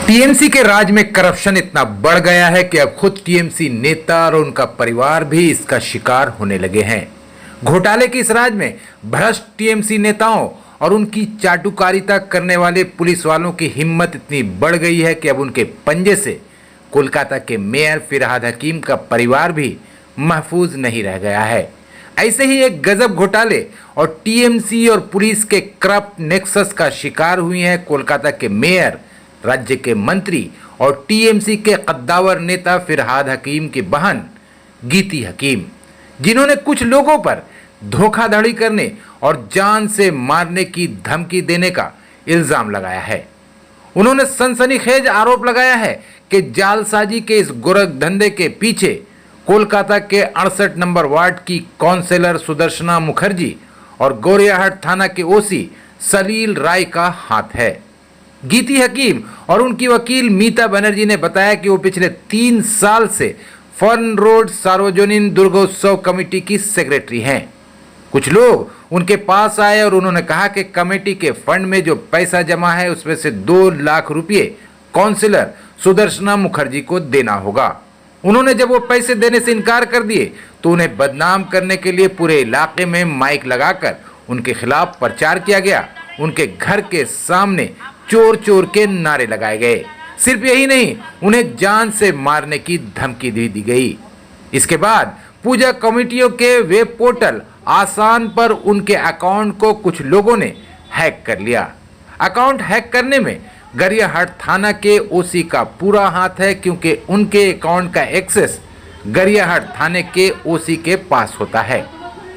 TMC के राज में corruption इतना बढ़ गया है कि अब खुद टीएमसी नेता और उनका परिवार भी इसका शिकार होने लगे हैं। घोटाले के इस राज में भ्रष्ट टीएमसी नेताओं और उनकी चाटुकारिता करने वाले पुलिस वालों की हिम्मत इतनी बढ़ गई है कि अब उनके पंजे से कोलकाता के मेयर फिरहाद हकीम का परिवार भी महफूज नहीं रह गया है। ऐसे ही एक गजब घोटाले और टीएमसी और पुलिस के करप्ट नेक्सस का शिकार हुई हैं कोलकाता के मेयर, राज्य के मंत्री और टीएमसी के कद्दावर नेता फिरहाद हकीम की बहन गीती हकीम, जिन्होंने कुछ लोगों पर धोखाधड़ी करने और जान से मारने की धमकी देने का इल्जाम लगाया है। उन्होंने सनसनीखेज आरोप लगाया है कि जालसाजी के इस गोरख धंधे के पीछे कोलकाता के 68 नंबर वार्ड की काउंसिलर सुदर्शना मुखर्जी और गोरियाहाट थाना के ओसी सलील राय का हाथ है। गीती हकीम और उनकी वकील मीता बनर्जी ने बताया कि वो पिछले 3 साल से फन रोड सार्वजनिक दुर्गोत्सव कमेटी की सेक्रेटरी हैं। कुछ लोग उनके पास आए और उन्होंने कहा कि कमेटी के फंड में जो पैसा जमा है उसमें से 2 लाख रुपये काउंसिलर सुदर्शना मुखर्जी को देना होगा। उन्होंने जब वो पैसे देने से इनकार कर दिए तो उन्हें बदनाम करने के लिए पूरे इलाके में माइक लगाकर उनके खिलाफ प्रचार किया गया। उनके घर के सामने चोर चोर के नारे लगाए गए। सिर्फ यही नहीं, उन्हें जान से मारने की धमकी भी दी गई। इसके बाद पूजा कमेटियों के वेब पोर्टल आसान पर उनके अकाउंट को कुछ लोगों ने हैक कर लिया। अकाउंट हैक करने में गरियाहाट थाना के ओसी का पूरा हाथ है, क्योंकि उनके अकाउंट का एक्सेस गरियाहाट थाने के ओसी के पास होता है।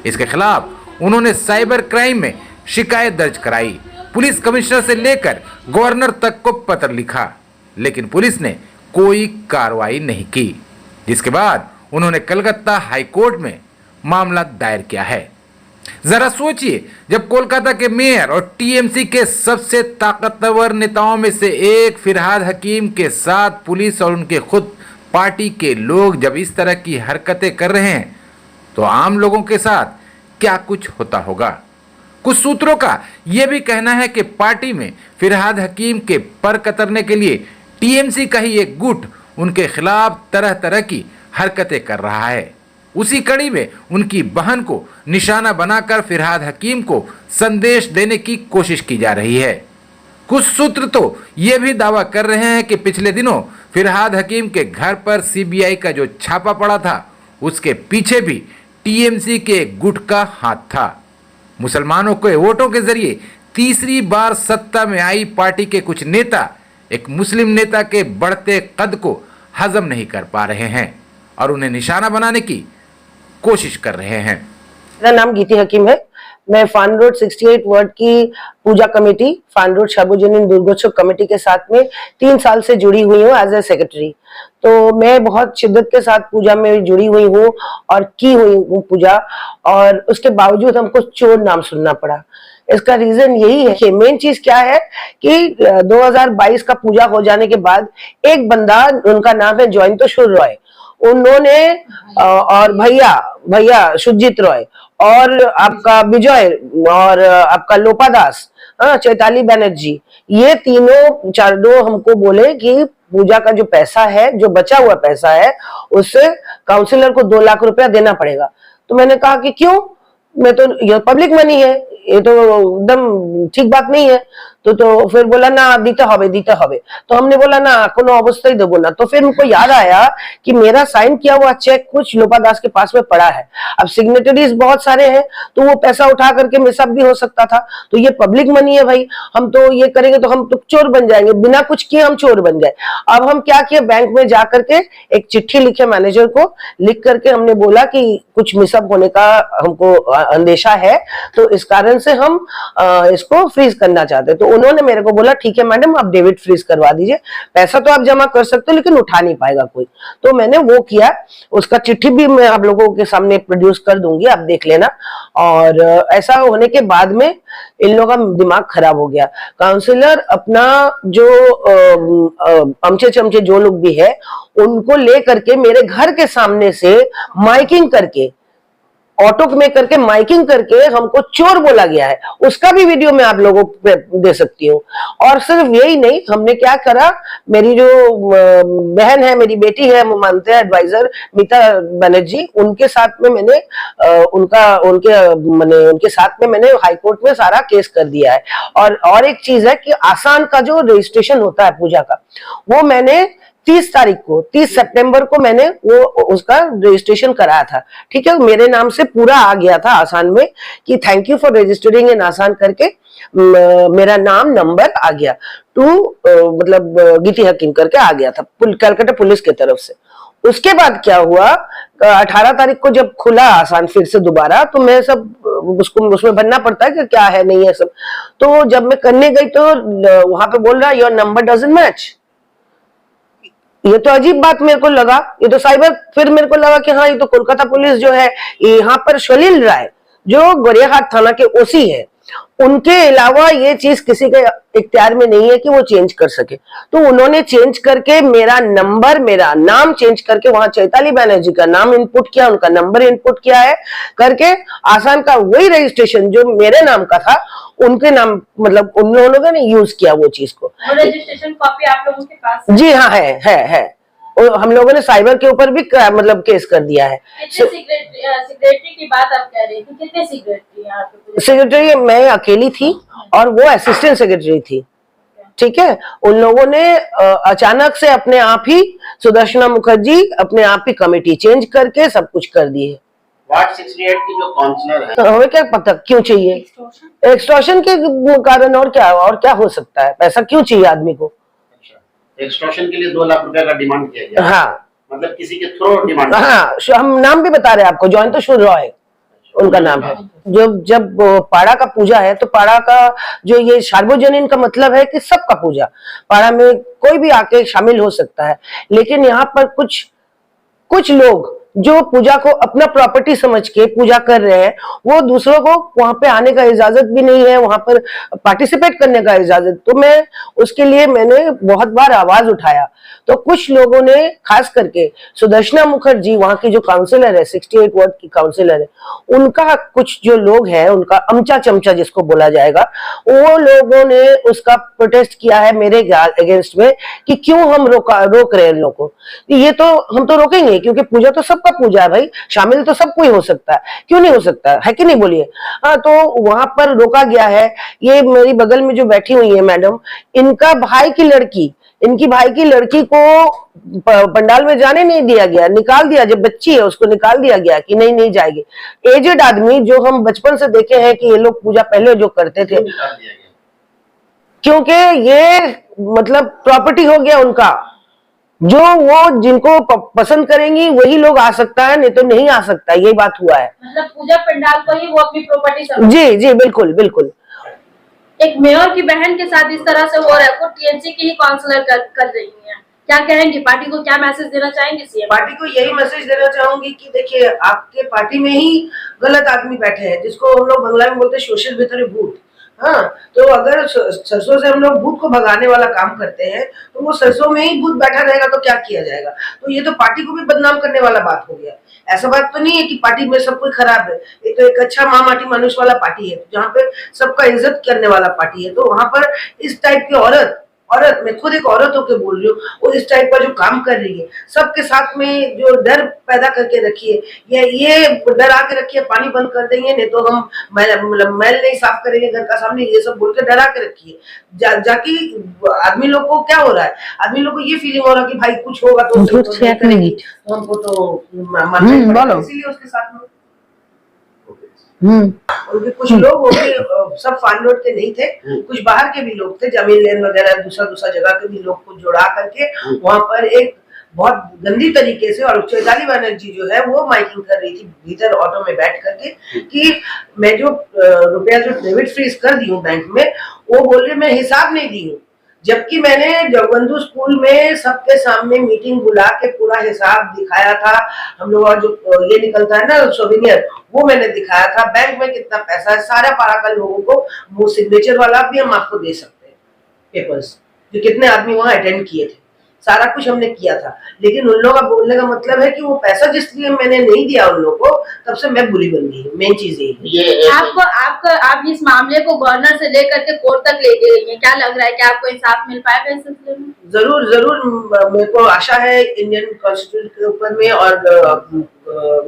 इसके खिलाफ उन्होंने साइबर क्राइम में शिकायत दर्ज कराई। पुलिस कमिश्नर से लेकर गवर्नर तक को पत्र लिखा, लेकिन पुलिस ने कोई कार्रवाई नहीं की, जिसके बाद उन्होंने कलकत्ता हाई कोर्ट में मामला दायर किया है। जरा सोचिए, जब कोलकाता के मेयर और टीएमसी के सबसे ताकतवर नेताओं में से एक फिरहाद हकीम के साथ पुलिस और उनके खुद पार्टी के लोग जब इस तरह की हरकतें कर रहे हैं, तो आम लोगों के साथ क्या कुछ होता होगा। कुछ सूत्रों का यह भी कहना है कि पार्टी में फिरहाद हकीम के पर कतरने के लिए टीएमसी का ही एक गुट उनके खिलाफ तरह तरह की हरकतें कर रहा है। उसी कड़ी में उनकी बहन को निशाना बनाकर फिरहाद हकीम को संदेश देने की कोशिश की जा रही है। कुछ सूत्र तो ये भी दावा कर रहे हैं कि पिछले दिनों फिरहाद हकीम के घर पर सीबीआई का जो छापा पड़ा था, उसके पीछे भी टीएमसी के गुट का हाथ था। मुसलमानों के वोटों के जरिए तीसरी बार सत्ता में आई पार्टी के कुछ नेता एक मुस्लिम नेता के बढ़ते कद को हजम नहीं कर पा रहे हैं और उन्हें निशाना बनाने की कोशिश कर रहे हैं। मेरा नाम गीती हकीम है। मैं फान रोड 68 वार्ड की पूजा कमेटी, फान रोड सार्वजनिक दुर्गोत्सव कमेटी के साथ में 3 साल से जुड़ी हुई हूँ एज ए सेक्रेटरी। तो मैं बहुत शिद्दत के साथ पूजा में जुड़ी हुई हूँ और की हुई हूँ पूजा, और उसके बावजूद हमको चोर नाम सुनना पड़ा। इसका रीजन यही है कि मेन चीज क्या है कि 2022 का पूजा हो जाने के बाद एक बंदा, उनका नाम है जयंतोश्वर रॉय, उन्होंने और भैया सुजीत रॉय और आपका विजय और आपका लोपादास, चैताली बनर्जी, ये तीनों दो हमको बोले कि पूजा का जो पैसा है, जो बचा हुआ पैसा है, उससे काउंसिलर को 2 लाख रुपया देना पड़ेगा। तो मैंने कहा कि क्यों, मैं तो, ये पब्लिक मनी है, ये तो एकदम ठीक बात नहीं है। तो फिर बोला ना दीते हवे। तो हमने बोला ना कोनो अवस्था देबो ना। तो फिर उनको याद आया कि मेरा साइन किया हुआ चेक कुछ लोपादास के पास में पड़ा है। अब सिग्नेटरीज बहुत सारे हैं, तो वो पैसा उठा करके मिसअप भी हो सकता था। तो ये पब्लिक मनी है भाई, हम तो ये करेंगे तो हम तो चोर बन जाएंगे, बिना कुछ किए हम चोर बन जाए। अब हम क्या किए, बैंक में जा करके एक चिट्ठी लिखे मैनेजर को, लिख करके हमने बोला कि कुछ मिसअप होने का हमको अंदेशा है, तो इस कारण से हम इसको फ्रीज करना चाहते हैं। तो उन्होंने मेरे को बोला ठीक है मैडम, आप डेबिट फ्रीज करवा दीजिए, पैसा तो आप जमा कर सकते हो लेकिन उठा नहीं पाएगा कोई। तो मैंने वो किया, उसका चिट्ठी भी मैं आप लोगों के सामने प्रोड्यूस कर दूंगी, आप देख लेना। और ऐसा होने के बाद में इन लोगों का दिमाग खराब हो गया। काउंसिलर अपना जो अमचे चमचे जो लोग भी है, उनको ले करके मेरे घर के सामने से माइकिंग करके ऑटो में करके माइकिंग करके हमको चोर बोला गया है, उसका भी वीडियो मैं आप लोगों को दे सकती हूँ। और सिर्फ यही नहीं, हमने क्या करा, मेरी जो बहन है, मेरी बेटी है, वो मानते हैं एडवाइजर मीता बनर्जी, उनके साथ में मैंने उनके साथ में मैंने हाई कोर्ट में सारा केस कर दिया है। और एक चीज है कि आसान का जो रजिस्ट्रेशन होता है पूजा का, वो मैंने 30 सितंबर को मैंने वो उसका रजिस्ट्रेशन कराया था। ठीक है, मेरे नाम से पूरा आ गया था आसान में कि थैंक यू फॉर रजिस्टरिंग इन आसान करके मेरा नाम नंबर आ गया टू मतलब गीति हकीम करके आ गया था कलकत्ता पुलिस की तरफ से। उसके बाद क्या हुआ, 18 तारीख को जब खुला आसान फिर से दोबारा, तो मैं सब उसको उसमें भरना पड़ता है कि क्या है नहीं है सब। तो जब मैं करने गई तो वहां पे बोल रहा योर नंबर डजंट मैच। ये तो अजीब बात मेरे को लगा, ये तो साइबर, फिर मेरे को लगा कि हाँ ये तो कोलकाता पुलिस जो है, यहाँ पर सलील राय जो गोरियाहाट थाना के ओसी है, उनके अलावा ये चीज किसी के इख्तियार में नहीं है कि वो चेंज कर सके। तो उन्होंने चेंज करके मेरा नंबर, मेरा नाम चेंज करके वहां चैताली बनर्जी का नाम इनपुट किया, उनका नंबर इनपुट किया है करके आसान का वही रजिस्ट्रेशन जो मेरे नाम का था उनके नाम, मतलब उन लोगों ने यूज किया वो चीज को। रजिस्ट्रेशन कॉपी आप लोगों के पास है? जी हाँ, है। और हम लोगों ने साइबर के ऊपर भी मतलब केस कर दिया है। सेक्रेटरी की बात आप कह रही थी, कितने सेक्रेटरी यहाँ पे? सेक्रेटरी मैं अकेली थी और वो असिस्टेंट सेक्रेटरी थी। ठीक है, उन लोगों ने अचानक से अपने आप ही, सुदर्शना मुखर्जी अपने आप ही कमेटी चेंज करके सब कुछ कर दिए। वार्ड 68 की जो काउंसलर है, हमें क्या पता क्यों चाहिए, एक्सटॉर्शन के कारण, और क्या हो सकता है, पैसा क्यों चाहिए आदमी को। एक्सटॉर्शन के लिए 2 लाख रुपए का डिमांड किया गया। हाँ, मतलब किसी के थ्रू डिमांड। हाँ, हम नाम भी बता रहे हैं आपको, जयंत रॉय उनका नाम है। जब पाड़ा का पूजा है तो पाड़ा का जो ये सार्वजनिक का मतलब है कि सबका पूजा, पाड़ा में कोई भी आके शामिल हो सकता है। लेकिन यहाँ पर कुछ लोग जो पूजा को अपना प्रॉपर्टी समझ के पूजा कर रहे हैं, वो दूसरों को वहां पे आने का इजाजत भी नहीं है, वहां पर पार्टिसिपेट करने का इजाजत। तो मैं उसके लिए मैंने बहुत बार आवाज उठाया। तो कुछ लोगों ने, खास करके सुदर्शना मुखर्जी वहां की जो काउंसिलर है, 68 वार्ड की काउंसिलर है, उनका कुछ जो लोग हैं, उनका अमचा चमचा जिसको बोला जाएगा, वो लोगों ने उसका प्रोटेस्ट किया है मेरे अगेंस्ट में कि क्यों हम रोक रहे हैं लोगों को। ये तो हम तो रोकेंगे क्योंकि पूजा तो सबका पूजा है भाई, शामिल तो सब कोई हो सकता है, क्यों नहीं हो सकता है कि नहीं, बोलिए। हाँ, तो वहां पर रोका गया है। ये मेरी बगल में जो बैठी हुई है मैडम, इनकी भाई की लड़की को पंडाल में जाने नहीं दिया गया, निकाल दिया, जब बच्ची है उसको निकाल दिया गया कि नहीं जाएगी। एजेड आदमी जो हम बचपन से देखे हैं कि ये लोग पूजा पहले जो करते थे, क्योंकि ये मतलब प्रॉपर्टी हो गया उनका, जो वो जिनको पसंद करेंगी वही लोग आ सकता है, नहीं तो नहीं आ सकता, यही बात हुआ है। मतलब पूजा पंडाल को ही वो अपनी प्रॉपर्टी समझ। जी बिल्कुल। एक मेयर की बहन के साथ इस तरह से हो रहा है, वो टीएमसी की ही काउंसलर कर रही है, क्या कहेंगे? पार्टी को क्या मैसेज देना चाहेंगे सीएम? पार्टी को यही मैसेज देना चाहूंगी कि देखिए, आपके पार्टी में ही गलत आदमी बैठे हैं, जिसको हम लोग बंगला में बोलते हैं सोशल भीतर भूत। हाँ, तो अगर सरसों से हम लोग भूत को भगाने वाला काम करते हैं तो वो सरसों में ही भूत बैठा रहेगा तो क्या किया जाएगा। तो ये तो पार्टी को भी बदनाम करने वाला बात हो गया। ऐसा बात तो नहीं है कि पार्टी में सब कोई खराब है, ये तो एक अच्छा माँ माटी मनुष्य वाला पार्टी है, जहाँ पे सबका इज्जत करने वाला पार्टी है। तो वहां पर इस टाइप की औरत, मैं खुद एक औरत होकर बोल रही हूँ, वो इस टाइप का जो काम कर रही है, सबके साथ में जो डर पैदा करके रखी है, ये डरा के रखी है, पानी बंद कर देंगे नहीं तो हम मैल नहीं साफ करेंगे घर का सामने, ये सब बोल के डरा के रखी है। जाके आदमी लोग को क्या हो रहा है, आदमी लोग को ये फीलिंग हो रहा है कि भाई कुछ होगा तो हमको तो इसीलिए उसके साथ में उनके कुछ लोग वो भी सब फान रोड के नहीं थे, कुछ बाहर के भी लोग थे, जमीन लेन वगैरह दूसरा जगह के भी लोग को जुड़ा करके वहां पर एक बहुत गंदी तरीके से, और चैताली बनर्जी जो है वो माइकिंग कर रही थी भीतर ऑटो में बैठ करके कि मैं जो रुपया जो डेबिट फ्रीज कर दी हूँ बैंक में, वो बोल रही मैं हिसाब नहीं दी हूँ, जबकि मैंने जगबंधु स्कूल में सबके सामने मीटिंग बुला के पूरा हिसाब दिखाया था। हम लोग जो ये निकलता है ना सोविनियर, वो मैंने दिखाया था, बैंक में कितना पैसा है, सारा पारा का लोगों को वो सिग्नेचर वाला भी हम आपको दे सकते हैं पेपर्स, जो कितने आदमी वहां अटेंड किए थे। सारा कुछ हमने किया था, लेकिन उन लोगों का बोलने का मतलब है कि वो पैसा जिसलिए मैंने नहीं दिया उन लोगों को, तब से मैं बुरी बन गई हूँ। मेन चीज यही है। ये आप इस मामले को गवर्नर से लेकर के कोर्ट तक लेके गई हैं, क्या लग रहा है कि आपको इंसाफ मिल पाएगा इस सिलसिले में? जरूर जरूर, मेरे को आशा है इंडियन कॉन्स्टिट्यूशन के ऊपर में और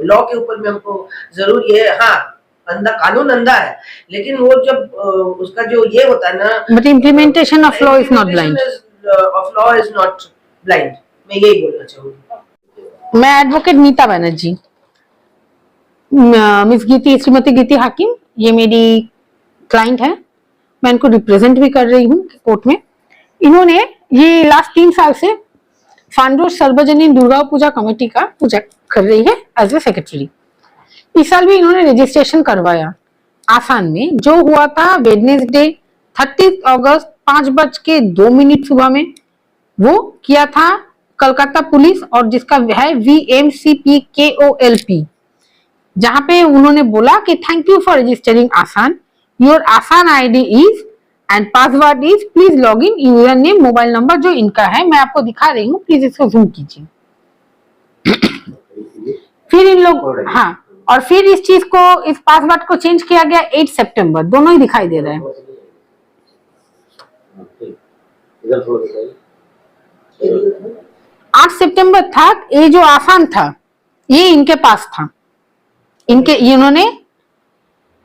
लॉ के ऊपर में हमको जरूर ये, हाँ अंधा कानून अंधा है, लेकिन वो जब उसका जो ये होता है ना, but implementation of law is not blind, of law is not blind, मैं यही बोलना चाहूंगी। मैं एडवोकेट नीता बनर्जी, मिस गीती, श्रीमती गीती हाकिम, ये मेरी क्लाइंट है, मैं इनको रिप्रेजेंट भी कर रही हूँ कोर्ट में। इन्होंने ये लास्ट 3 साल से फान रोड सार्वजनिक दुर्गा पूजा कमेटी का पूजा कर रही है एज ए सेक्रेटरी। इस साल भी इन्होंने रजिस्ट्रेशन करवाया आसान में। जो हुआ था वेडनेसडे 30 अगस्त 5:02 सुबह में, वो किया था कलकत्ता पुलिस और जिसका है VMCPKOLP, जहां पे उन्होंने बोला कि थैंक यू फॉर रजिस्टरिंग आसान, योर आसान ID is and password is, please log in, user name, mobile number जो इनका है, मैं आपको दिखा रही हूँ, प्लीज इसको जूम कीजिए। फिर इन लोग, हाँ, और फिर इस चीज को, इस पासवर्ड को चेंज किया गया 8 सितंबर, दोनों ही दिखाई दे रहे हैं। 8 सितंबर तक ये जो आसान था ये इनके पास था, इन्होंने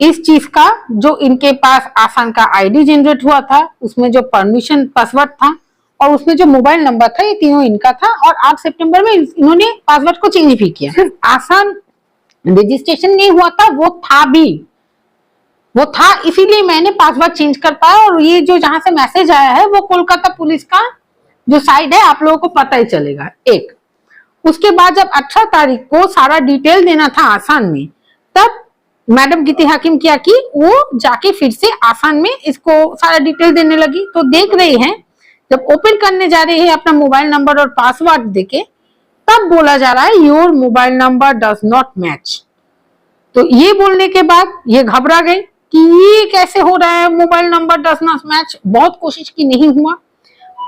इस चीज का, जो इनके पास आसान का ID जनरेट हुआ था, उसमें जो परमिशन पासवर्ड था और उसमें जो मोबाइल नंबर था, ये तीनों इनका था। और 8 सितंबर में इन्होंने पासवर्ड को चेंज भी किया। सिर्फ आसान रजिस्ट्रेशन नहीं हुआ था, वो था इसीलिए मैंने पासवर्ड चेंज कर पाया। और ये जो जहां से मैसेज आया है वो कोलकाता पुलिस का जो साइड है, आप लोगों को पता ही चलेगा। एक उसके बाद जब 18 तारीख को सारा डिटेल देना था आसान में, तब मैडम गीती हाकिम क्या की, वो जाके फिर से आसान में इसको सारा डिटेल देने लगी। तो देख रहे हैं जब ओपन करने जा रहे हैं अपना मोबाइल नंबर और पासवर्ड देके, तब बोला जा रहा है your mobile number does not match. तो ये बोलने के बाद ये घबरा गए कि ये कैसे हो रहा है, mobile number does not match. बहुत कोशिश की, नहीं हुआ।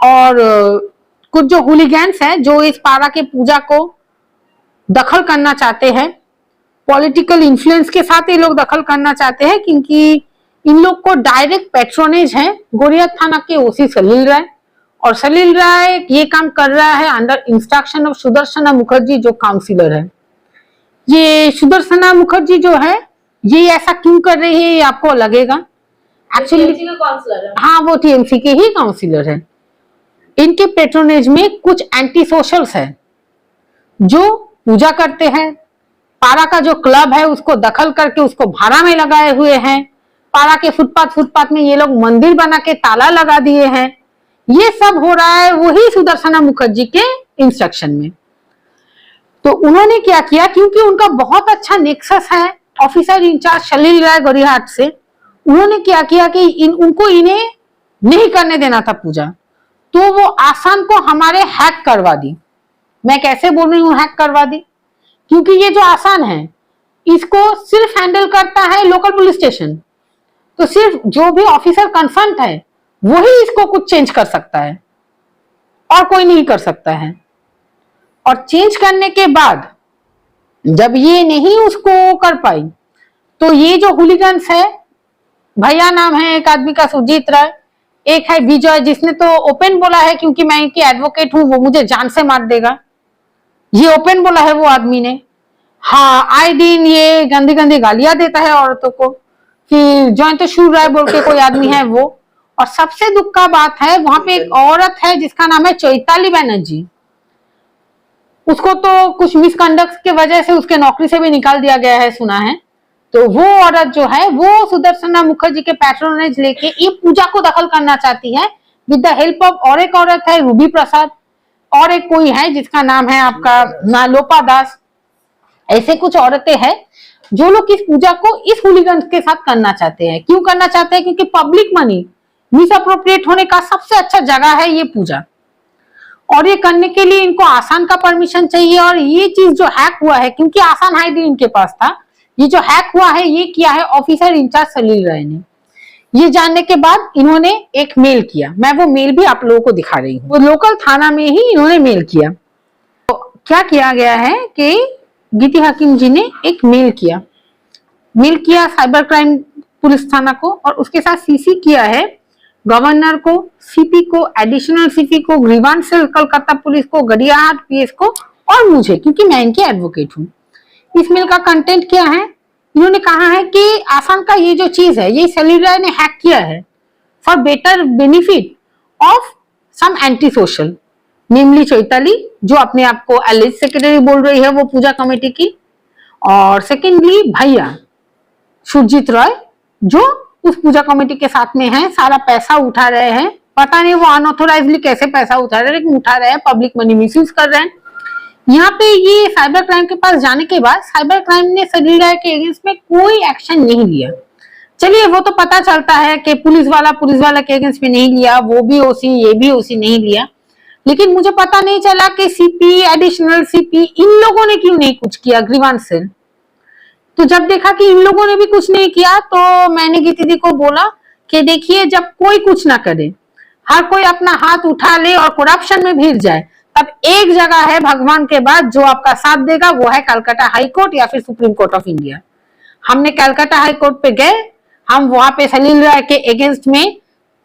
और कुछ जो हुलिगैंस हैं जो इस पारा के पूजा को दखल करना चाहते हैं, पॉलिटिकल इन्फ्लुएंस के साथ ये लोग दखल करना चाहते हैं, क्योंकि इन लोग को डायरेक्ट पैट्रोनेज है गोरिया थाना के OC सलील राय, और सलील राय ये काम कर रहा है under instruction of Sudarshana Mukherjee जो काउंसिलर है। ये सुदर्शना मुखर्जी जो है ये ऐसा क्यों कर रही है ये आपको लगेगा, एक्चुअली काउंसलर है। हाँ, वो TMC के ही काउंसिलर है। इनके पेट्रोनेज में कुछ एंटी सोशल्स है जो पूजा करते हैं, पारा का जो क्लब है उसको दखल करके उसको भाड़ा में लगाए हुए हैं, पारा के फुटपाथ में ये लोग मंदिर बना के ताला लगा दिए हैं। ये सब हो रहा है वही सुदर्शना मुखर्जी के इंस्ट्रक्शन में। तो उन्होंने क्या किया, क्योंकि उनका बहुत अच्छा नेक्सस है ऑफिसर इंचार्ज सलील राय गोरीहाट से, उन्होंने क्या किया कि इन्हें नहीं करने देना था पूजा, तो वो आसान को हमारे हैक करवा दी। मैं कैसे बोल रही हूँ हैक करवा दी, क्योंकि ये जो आसान है इसको सिर्फ हैंडल करता है लोकल पुलिस स्टेशन, तो सिर्फ जो भी ऑफिसर कंसर्न है वही इसको कुछ चेंज कर सकता है और कोई नहीं कर सकता है। और चेंज करने के बाद जब ये नहीं उसको कर पाई, तो ये जो हुलिगन्स है, भैया नाम है एक आदमी का सुजीत राय, एक है विजय जिसने तो ओपन बोला है क्योंकि मैं इनकी एडवोकेट हूं, वो मुझे जान से मार देगा, ये ओपन बोला है वो आदमी ने। हाँ, आए दिन ये गंदी गंदी गालियां देता है औरतों को, कि जयंत शूर राय बोल के कोई आदमी है वो। और सबसे दुख का बात है, वहां पे एक औरत है जिसका नाम है चैताली बनर्जी, उसको तो कुछ मिसकंडक्ट की वजह से उसके नौकरी से भी निकाल दिया गया है सुना है। तो वो औरत जो है वो सुदर्शना मुखर्जी के पैट्रोनेज लेके ये पूजा को दखल करना चाहती है विद द हेल्प ऑफ, और एक औरत है रूबी प्रसाद, और एक कोई है जिसका नाम है आपका नालोपा दास। ऐसे कुछ औरतें हैं जो लोग इस पूजा को इस हुलिगन्स के साथ करना चाहते हैं। क्यों करना चाहते हैं? क्योंकि पब्लिक मनी मिसअप्रोप्रिएट होने का सबसे अच्छा जगह है ये पूजा, और ये करने के लिए इनको आसान का परमिशन चाहिए। और ये चीज जो हैक हुआ है, क्योंकि आसान ID इनके पास था, ये जो हैक हुआ है ये किया है ऑफिसर इंचार्ज सलील राय ने। ये जानने के बाद इन्होंने एक मेल किया, मैं वो मेल भी आप लोगों को दिखा रही हूँ। वो लोकल थाना में ही इन्होंने मेल किया। तो क्या किया गया है कि गीति हकीम जी ने एक मेल किया साइबर क्राइम पुलिस थाना को, और उसके साथ सीसी किया है गवर्नर को, सीपी को, एडिशनल सीपी को, ग्रीवांस सेल कलकत्ता पुलिस को, गड़ियाहाट पीएस को और मुझे, क्योंकि मैं इनकी एडवोकेट हूँ। इस मेल का कंटेंट क्या है? इन्होंने कहा है कि आसान का ये जो चीज है ये सेल्युलर ने हैक किया है for better benefit of some anti social, namely Chaitali जो अपने आप को एलिज सेक्रेटरी बोल रही है वो पूजा कमेटी की, और सेकेंडली भैया सुरजीत रॉय जो उस पूजा कमेटी के साथ में है, सारा पैसा उठा रहे हैं। पता नहीं वो अनऑथोराइजली कैसे पैसा उठा रहे हैं, लेकिन उठा रहे हैं, पब्लिक मनी मिसयूज कर रहे हैं। यहाँ पे ये साइबर क्राइम के पास जाने के बाद साइबर क्राइम ने सेल्युलर के अगेंस्ट में कोई एक्शन नहीं लिया। चलिए वो तो पता चलता है कि पुलिस वाला के अगेंस्ट में नहीं लिया, वो भी ओसी ये भी ओसी नहीं लिया, लेकिन मुझे पता नहीं चला कि सीपी, एडिशनल सीपी, इन लोगों ने क्यों नहीं कुछ किया, ग्रीवांस सेल। तो जब देखा कि इन लोगों ने भी कुछ नहीं किया तो मैंने गीति दी को बोला कि देखिए जब कोई कुछ ना करे, हर कोई अपना हाथ उठा ले और करप्शन में भिड़ जाए, तब एक जगह है भगवान के बाद जो आपका साथ देगा, वो है कलकत्ता हाई कोर्ट या फिर सुप्रीम कोर्ट ऑफ इंडिया। हमने कलकत्ता हाई कोर्ट पे गए, हम वहां पे सलील राय के अगेंस्ट में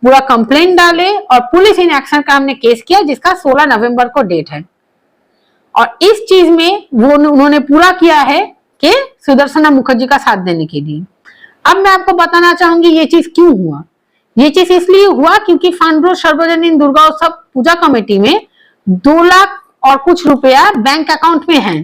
पूरा कंप्लेंट डाले और पुलिस इन एक्शन का हमने केस किया, जिसका 16 नवंबर को डेट है। और इस चीज में वो उन्होंने पूरा किया है कि सुदर्शना मुखर्जी का साथ देने के लिए। अब मैं आपको बताना चाहूंगी ये चीज क्यों हुआ। ये चीज इसलिए हुआ क्योंकि फंड रोड सार्वजनिक दुर्गा उत्सव पूजा कमेटी में 2 लाख और कुछ रुपया बैंक अकाउंट में है,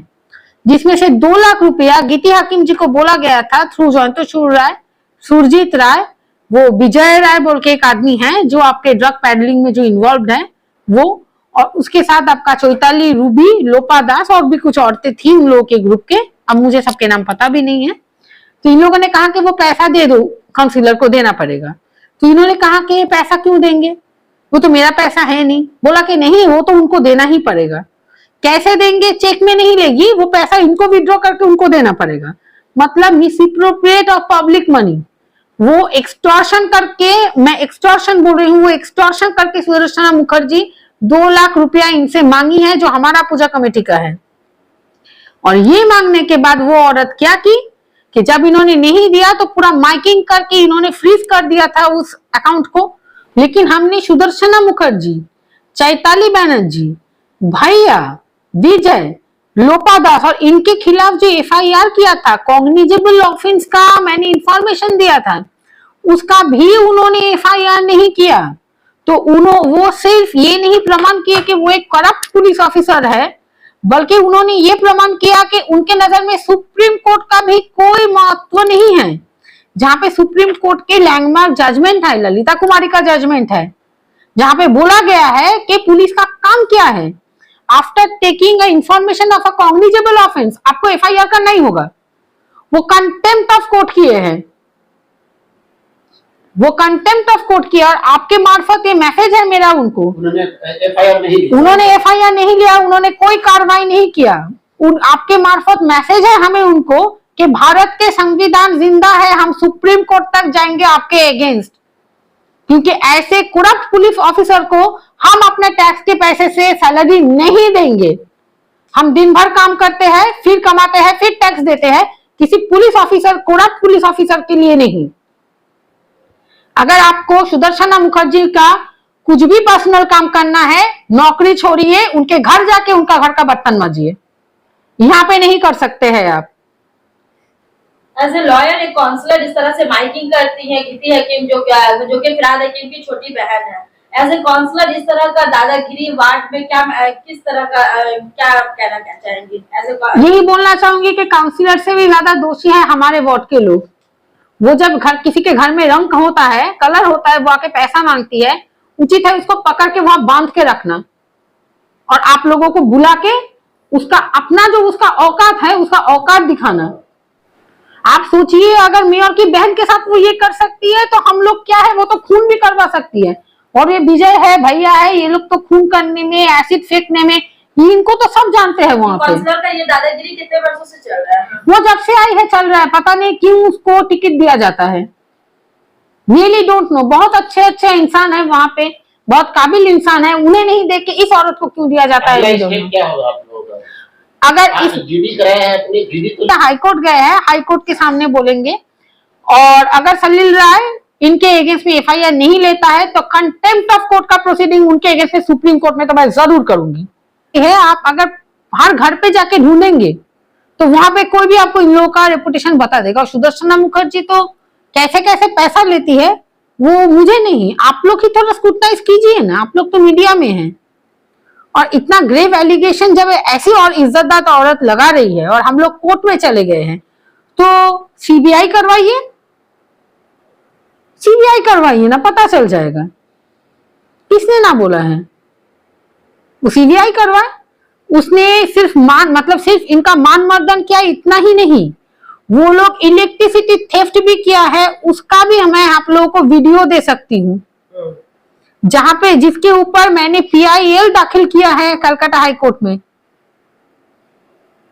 जिसमें से 2 लाख रुपया गीति हकीम जी को बोला गया था थ्रू जयंतशूर राय, सुरजीत राय, वो विजय राय बोल के एक आदमी है जो आपके ड्रग पैडलिंग में जो इन्वॉल्व है वो, और उसके साथ आपका चैताली, रूबी, लोपा दास और भी कुछ औरतें थी उन लोगों के ग्रुप के, अब मुझे सबके नाम पता भी नहीं है। तो इन लोगों ने कहा कि वो पैसा दे दो, काउंसिलर को देना पड़ेगा। तो इन्होंने कहा कि ये पैसा क्यों देंगे, वो तो मेरा पैसा है नहीं। बोला कि नहीं, वो तो उनको देना ही पड़ेगा। कैसे देंगे? चेक में नहीं लेगी, वो पैसा इनको विड्रॉ करके उनको देना पड़ेगा। मतलब मिसअप्रोप्रिएट ऑफ पब्लिक मनी। वो एक्सटॉर्शन करके, मैं एक्सटॉर्शन बोल रही हूँ, वो एक्सटॉर्शन करके सुदर्शना मुखर्जी 2 लाख रुपया इनसे मांगी है जो हमारा पूजा कमेटी का है। और ये मांगने के बाद वो औरत क्या की कि जब इन्होंने नहीं दिया तो पूरा माइकिंग करके इन्होंने फ्रीज कर दिया था उस अकाउंट को। लेकिन हमने सुदर्शना मुखर्जी, चैताली बनर्जी, भैया, विजय, लोपा दास और इनके खिलाफ जो एफआईआर किया था, कॉग्निजेबल ऑफेंस का मैंने इंफॉर्मेशन दिया था, उसका भी उन्होंने एफआईआर नहीं किया। तो वो सिर्फ ये नहीं प्रमाण किए कि वो एक करप्ट पुलिस ऑफिसर है, बल्कि उन्होंने ये प्रमाण किया कि उनके नजर में सुप्रीम कोर्ट का भी कोई महत्व नहीं है। जहां पे सुप्रीम कोर्ट के लैंडमार्क जजमेंट है, ललिता कुमारी का जजमेंट है, जहां पे बोला गया है कि पुलिस का काम क्या है, after taking a information of a cognizable offence आपको एफआईआर करना ही होगा। वो कंटेम्प्ट ऑफ कोर्ट किए हैं, वो कंटेम्प्ट ऑफ कोर्ट किया। और आपके मार्फत ये मैसेज है मेरा उनको, उन्होंने एफआईआर नहीं लिया, उन्होंने कोई कार्रवाई नहीं किया। आपके मार्फत मैसेज है हमें उनको कि भारत के संविधान जिंदा है, हम सुप्रीम कोर्ट तक जाएंगे आपके अगेंस्ट, क्योंकि ऐसे करप्ट पुलिस ऑफिसर को हम अपने टैक्स के पैसे से सैलरी नहीं देंगे। हम दिन भर काम करते हैं, फिर कमाते हैं, फिर टैक्स देते हैं, किसी police officer, corrupt police officer के लिए नहीं। अगर आपको सुदर्शना मुखर्जी का कुछ भी पर्सनल काम करना है, नौकरी छोड़िए, उनके घर जाके उनका घर का बर्तन माजिए, यहाँ पे नहीं कर सकते हैं आप। एज ए लॉयर, एक काउंसलर इस तरह से माइकिंग करती है गीति हकीम जो कि फिरहाद हकीम की छोटी बहन है, एज ए काउंसलर इस तरह का दादागिरी वार्ड में क्या, किस तरह का क्या कहना चाहेंगी? यही बोलना चाहूंगी कि काउंसलर से भी ज्यादा दोषी है हमारे वार्ड के लोग। वो जब किसी के घर में रंग होता है, कलर होता है, वो आके पैसा मांगती है, उचित है उसको पकड़ के वहां बांध के रखना और आप लोगों को बुला के उसका अपना जो उसका औकात है, उसका औकात दिखाना। आप सोचिए, अगर मेयर की बहन के साथ वो ये कर सकती है तो हम लोग क्या है, वो तो खून भी करवा सकती है। और ये विजय है, भैया है, ये लोग तो खून करने में, एसिड फेंकने में, इनको तो सब जानते हैं वहां पे। काउंसलर का ये दादागिरी कितने वर्षों से चल रहा है? वो जब से आई है चल रहा है, पता नहीं क्यों उसको टिकट दिया जाता है। रियली डोंट नो, बहुत अच्छे अच्छे इंसान है वहां पे, बहुत काबिल इंसान है, उन्हें नहीं देख के इस औरत को क्यों दिया जाता है? अगला ये दोनों। स्टेप क्या होगा आप लोगों का? अगर इस जीडी कराया है अपने, जीडी तो हाईकोर्ट गए हैं, हाईकोर्ट के सामने बोलेंगे, और अगर सलील राय इनके अगेंस्ट में एफआईआर नहीं लेता है तो कंटेम्प्ट ऑफ कोर्ट का प्रोसीडिंग उनके अगेंस्ट में सुप्रीम कोर्ट में तो मैं जरूर करूंगी। है आप अगर हर घर पे जाके ढूंढेंगे तो वहां पे कोई भी आपको इन लोगों का रेपुटेशन बता देगा। और सुदर्शना मुखर्जी तो कैसे कैसे पैसा लेती है वो मुझे नहीं, आप लोग ही थोड़ा स्क्रूटनाइज कीजिए ना, आप लोग तो मीडिया में हैं। और इतना ग्रेव एलिगेशन जब ऐसी और इज्जतदार औरत लगा रही है और हम लोग कोर्ट में चले गए हैं तो सीबीआई करवाइए, सीबीआई करवाइए ना, पता चल जाएगा। किसने ना बोला है? वो सीबीआई करवाए। उसने सिर्फ मतलब सिर्फ इनका मान मर्दन किया इतना ही नहीं, वो लोग इलेक्ट्रिसिटी थेफ्ट भी किया है, उसका भी मैं आप लोगों को वीडियो दे सकती हूँ, जहां पे जिसके ऊपर मैंने पीआईएल दाखिल किया है कलकत्ता हाई कोर्ट में।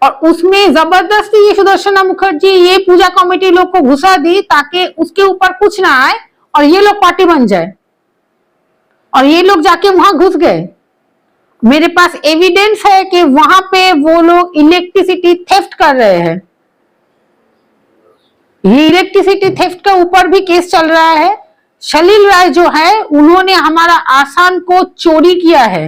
और उसमें जबरदस्ती ये सुदर्शना मुखर्जी ये पूजा कमेटी लोग को घुसा दी ताकि उसके ऊपर कुछ ना आए और ये लोग पार्टी बन जाए, और ये लोग जाके वहां घुस गए। मेरे पास एविडेंस है कि वहां पे वो लोग इलेक्ट्रिसिटी थेफ्ट कर रहे हैं। ये इलेक्ट्रिसिटी थेफ्ट के ऊपर भी केस चल रहा है। सलील राय जो है उन्होंने हमारा आसान को चोरी किया है,